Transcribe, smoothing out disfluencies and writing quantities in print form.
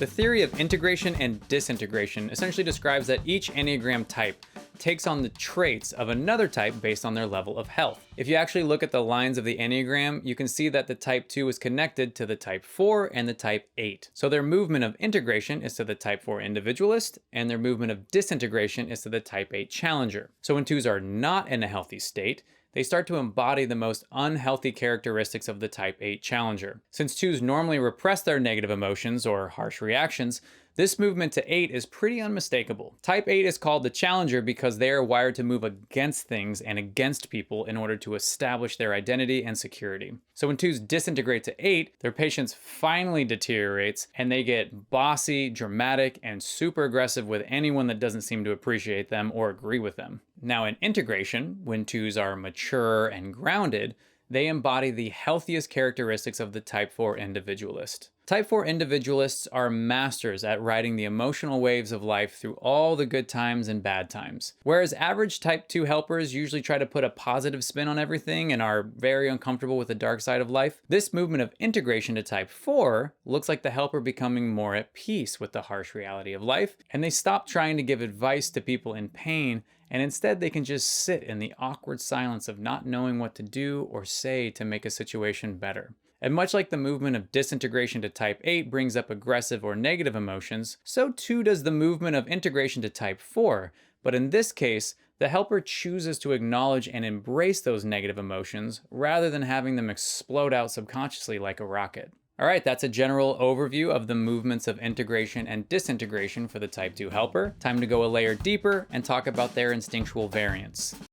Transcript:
The theory of integration and disintegration essentially describes that each Enneagram type takes on the traits of another type based on their level of health. If you actually look at the lines of the Enneagram, you can see that the type 2 is connected to the type 4 and the type 8. So their movement of integration is to the type 4 individualist, and their movement of disintegration is to the type 8 challenger. So when 2s are not in a healthy state, they start to embody the most unhealthy characteristics of the type 8 challenger. Since 2s normally repress their negative emotions or harsh reactions, this movement to 8 is pretty unmistakable. Type 8 is called the challenger because they are wired to move against things and against people in order to establish their identity and security. So when 2s disintegrate to 8, their patience finally deteriorates and they get bossy, dramatic, and super aggressive with anyone that doesn't seem to appreciate them or agree with them. Now in integration, when 2s are mature and grounded, they embody the healthiest characteristics of the type 4 individualist. Type 4 individualists are masters at riding the emotional waves of life through all the good times and bad times. Whereas average type 2 helpers usually try to put a positive spin on everything and are very uncomfortable with the dark side of life, this movement of integration to type 4 looks like the helper becoming more at peace with the harsh reality of life, and they stop trying to give advice to people in pain, and instead they can just sit in the awkward silence of not knowing what to do or say to make a situation better. And much like the movement of disintegration to type 8 brings up aggressive or negative emotions, so too does the movement of integration to type 4. But in this case, the helper chooses to acknowledge and embrace those negative emotions rather than having them explode out subconsciously like a rocket. All right, that's a general overview of the movements of integration and disintegration for the type 2 helper. Time to go a layer deeper and talk about their instinctual variants.